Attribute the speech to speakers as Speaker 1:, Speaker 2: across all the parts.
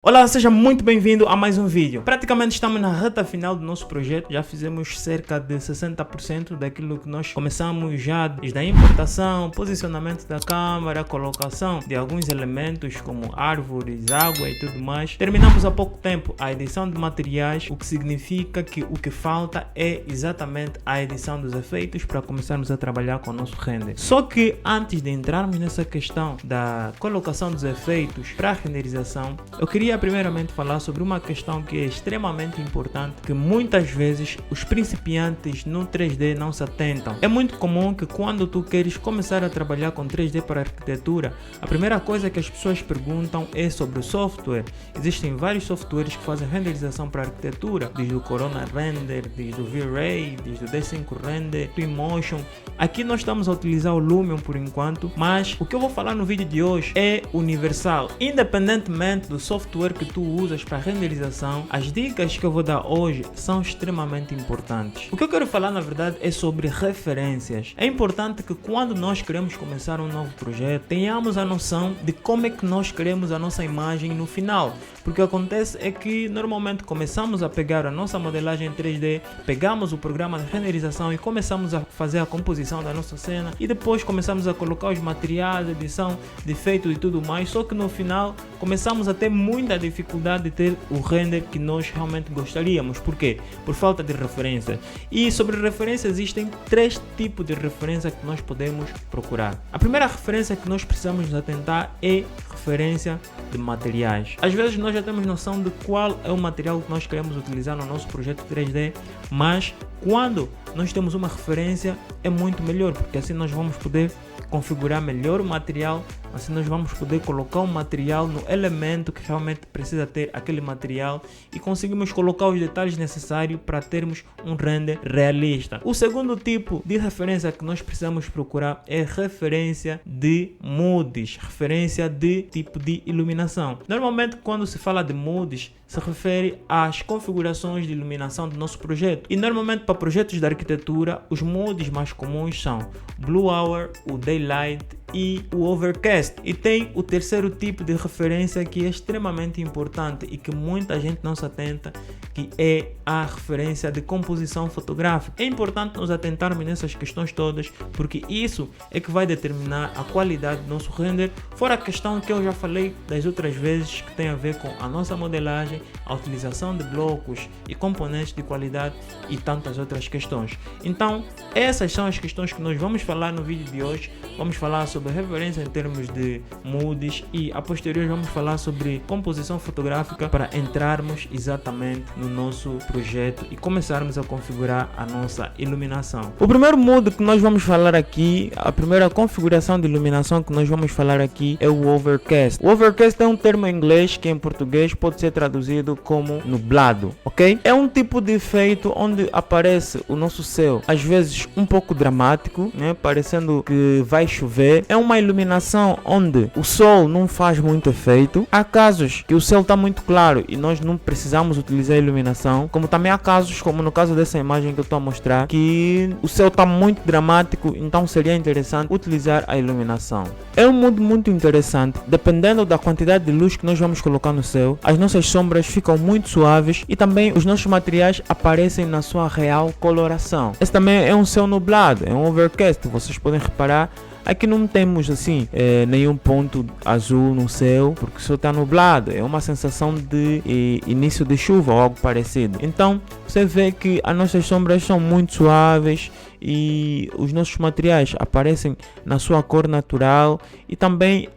Speaker 1: Olá, seja muito bem-vindo a mais um vídeo. Praticamente estamos na reta final do nosso projeto. Já fizemos cerca de 60% daquilo que nós começamos já, desde a importação, posicionamento da câmera, colocação de alguns elementos como árvores, água e tudo mais. Terminamos há pouco tempo a edição de materiais, o que significa que o que falta é exatamente a edição dos efeitos para começarmos a trabalhar com o nosso render. Só que antes de entrarmos nessa questão da colocação dos efeitos para a renderização, eu queria primeiramente falar sobre uma questão que é extremamente importante, que muitas vezes os principiantes no 3D não se atentam. É muito comum que quando tu queres começar a trabalhar com 3D para arquitetura, a primeira coisa que as pessoas perguntam é sobre o software. Existem vários softwares que fazem renderização para arquitetura, desde o Corona Render, desde o V-Ray, desde o D5 Render, Twinmotion. Aqui nós estamos a utilizar o Lumion por enquanto, mas o que eu vou falar no vídeo de hoje é universal. Independentemente do software que tu usas para renderização, as dicas que eu vou dar hoje são extremamente importantes. O que eu quero falar na verdade é sobre referências. É importante que quando nós queremos começar um novo projeto, tenhamos a noção de como é que nós queremos a nossa imagem no final. Porque o que acontece é que normalmente começamos a pegar a nossa modelagem em 3D, pegamos o programa de renderização e começamos a fazer a composição da nossa cena e depois começamos a colocar os materiais, edição de efeito e tudo mais, só que no final começamos a ter muita dificuldade de ter o render que nós realmente gostaríamos. Por quê? Por falta de referência. E sobre referência existem três tipos de referência que nós podemos procurar. A primeira referência que nós precisamos nos atentar é referência de materiais. Às vezes nós já temos noção de qual é o material que nós queremos utilizar no nosso projeto 3D, mas quando nós temos uma referência é muito melhor, porque assim nós vamos poder configurar melhor o material, assim nós vamos poder colocar o material no elemento que realmente precisa ter aquele material e conseguimos colocar os detalhes necessários para termos um render realista. O segundo tipo de referência que nós precisamos procurar é referência de moods, referência de tipo de iluminação. Normalmente quando se fala de moods, se refere às configurações de iluminação do nosso projeto. E normalmente para projetos de arquitetura, os moods mais comuns são Blue Hour, o Daylight e o Overcast. E tem o terceiro tipo de referência que é extremamente importante e que muita gente não se atenta, que é a referência de composição fotográfica. É importante nos atentarmos nessas questões todas, porque isso é que vai determinar a qualidade do nosso render, fora a questão que eu já falei das outras vezes, que tem a ver com a nossa modelagem, a utilização de blocos e componentes de qualidade e tantas outras questões. Então, essas são as questões que nós vamos falar no vídeo de hoje. Vamos falar sobre referência em termos de moods e a posterior vamos falar sobre composição fotográfica para entrarmos exatamente no nosso projeto e começarmos a configurar a nossa iluminação. O primeiro mood que nós vamos falar aqui, a primeira configuração de iluminação que nós vamos falar aqui é o Overcast. O Overcast é um termo em inglês que em português pode ser traduzido como nublado, ok? É um tipo de efeito onde aparece o nosso céu, às vezes um pouco dramático, né? Parecendo que vai chover. É uma iluminação onde o sol não faz muito efeito. Há casos que o céu está muito claro e nós não precisamos utilizar a iluminação, como também há casos, como no caso dessa imagem que eu estou a mostrar, que o céu está muito dramático, então seria interessante utilizar a iluminação. É um modo muito interessante, dependendo da quantidade de luz que nós vamos colocar no céu, as nossas sombras ficam muito suaves e também os nossos materiais aparecem na sua real coloração. Esse também é um céu nublado, é um overcast. Vocês podem reparar, aqui não temos assim nenhum ponto azul no céu, porque só está nublado. É uma sensação de início de chuva ou algo parecido. Então você vê que as nossas sombras são muito suaves e os nossos materiais aparecem na sua cor natural. E também,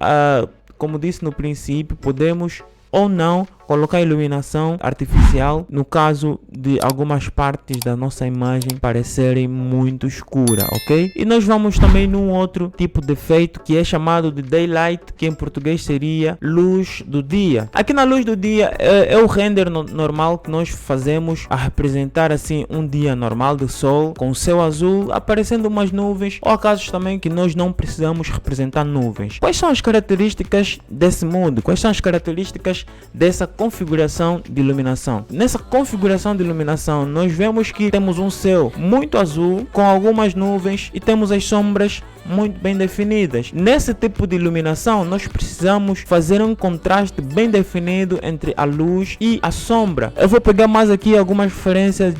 Speaker 1: como disse no princípio, podemos ou não colocar iluminação artificial no caso de algumas partes da nossa imagem parecerem muito escura, ok? E nós vamos também num outro tipo de efeito que é chamado de Daylight, que em português seria luz do dia. Aqui na luz do dia é o render normal que nós fazemos a representar assim um dia normal de sol com o céu azul aparecendo umas nuvens, ou há casos também que nós não precisamos representar nuvens. Quais são as características desse modo? Quais são as características dessa configuração de iluminação? Nessa configuração de iluminação nós vemos que temos um céu muito azul com algumas nuvens e temos as sombras muito bem definidas. Nesse tipo de iluminação, nós precisamos fazer um contraste bem definido entre a luz e a sombra. Eu vou pegar mais aqui algumas referências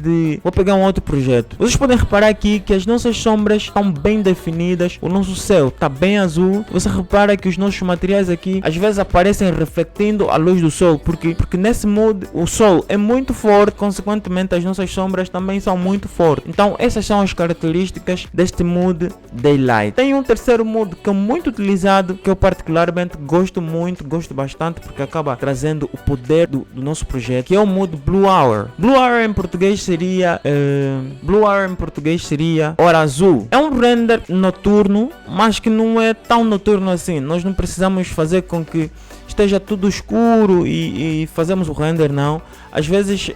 Speaker 1: vou pegar um outro projeto. Vocês podem reparar aqui que as nossas sombras estão bem definidas, o nosso céu está bem azul. Você repara que os nossos materiais aqui às vezes aparecem refletindo a luz do sol, porque nesse mood o sol é muito forte, consequentemente as nossas sombras também são muito fortes. Então essas são as características deste mood Daylight. Tem um terceiro mood que é muito utilizado, que eu particularmente gosto bastante, porque acaba trazendo o poder do nosso projeto, que é o mood Blue Hour. Blue Hour em português seria hora azul. É um render noturno, mas que não é tão noturno assim. Nós não precisamos fazer com que esteja tudo escuro e fazemos o render, não. Às vezes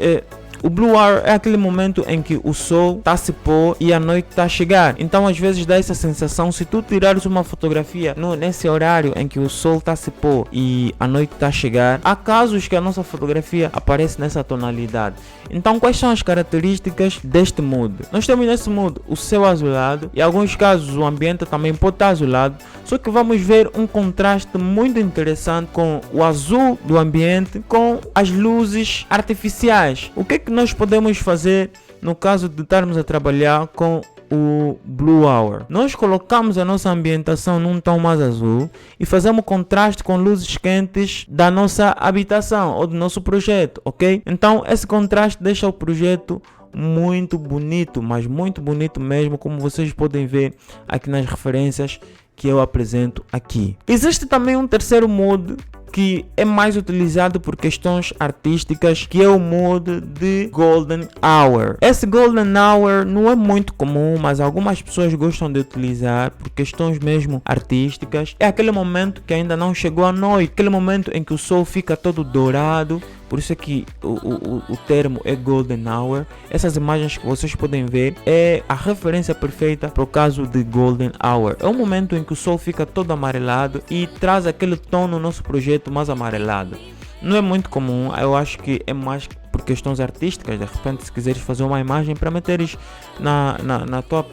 Speaker 1: o Blue Hour é aquele momento em que o sol está a se pôr e a noite está a chegar. Então às vezes dá essa sensação. Se tu tirares uma fotografia nesse horário em que o sol está a se pôr e a noite está a chegar, há casos que a nossa fotografia aparece nessa tonalidade. Então quais são as características deste mood? Nós temos nesse mood o céu azulado, e em alguns casos o ambiente também pode estar azulado, só que vamos ver um contraste muito interessante com o azul do ambiente com as luzes artificiais. O que é que nós podemos fazer no caso de estarmos a trabalhar com o Blue Hour? Nós colocamos a nossa ambientação num tom mais azul e fazemos contraste com luzes quentes da nossa habitação ou do nosso projeto, ok? Então esse contraste deixa o projeto muito bonito, mas muito bonito mesmo, como vocês podem ver aqui nas referências que eu apresento aqui. Existe também um terceiro mood que é mais utilizado por questões artísticas, que é o mood de Golden Hour. Esse Golden Hour não é muito comum, mas algumas pessoas gostam de utilizar por questões mesmo artísticas. É aquele momento que ainda não chegou a noite, aquele momento em que o sol fica todo dourado. Por isso é que o termo é Golden Hour. Essas imagens que vocês podem ver é a referência perfeita para o caso de Golden Hour. É um momento em que o sol fica todo amarelado e traz aquele tom no nosso projeto mais amarelado. Não é muito comum, eu acho que é mais por questões artísticas. De repente, se quiseres fazer uma imagem para meteres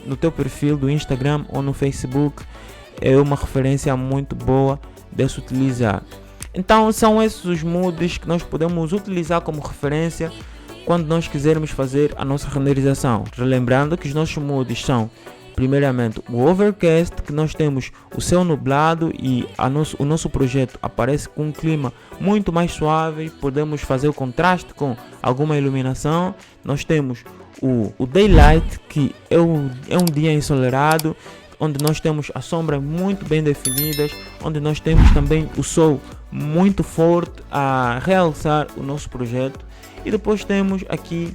Speaker 1: no teu perfil do Instagram ou no Facebook, é uma referência muito boa de se utilizar. Então são esses os moods que nós podemos utilizar como referência quando nós quisermos fazer a nossa renderização. Relembrando que os nossos moods são, primeiramente, o overcast, que nós temos o céu nublado e o nosso projeto aparece com um clima muito mais suave, podemos fazer o contraste com alguma iluminação. Nós temos o daylight, que é um dia ensolarado, onde nós temos as sombras muito bem definidas, onde nós temos também o sol muito forte a realçar o nosso projeto. E depois temos aqui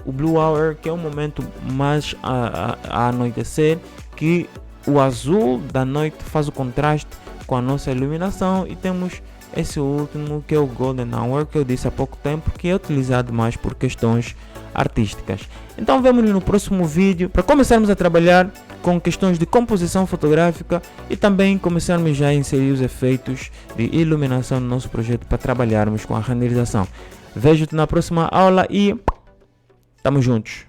Speaker 1: o Blue Hour, que é um momento mais a anoitecer, que o azul da noite faz o contraste com a nossa iluminação. E temos esse último, que é o Golden Hour, que eu disse há pouco tempo, que é utilizado mais por questões artísticas. Então vemo-nos no próximo vídeo para começarmos a trabalhar com questões de composição fotográfica e também começarmos já a inserir os efeitos de iluminação no nosso projeto para trabalharmos com a renderização. Vejo-te na próxima aula e tamo juntos.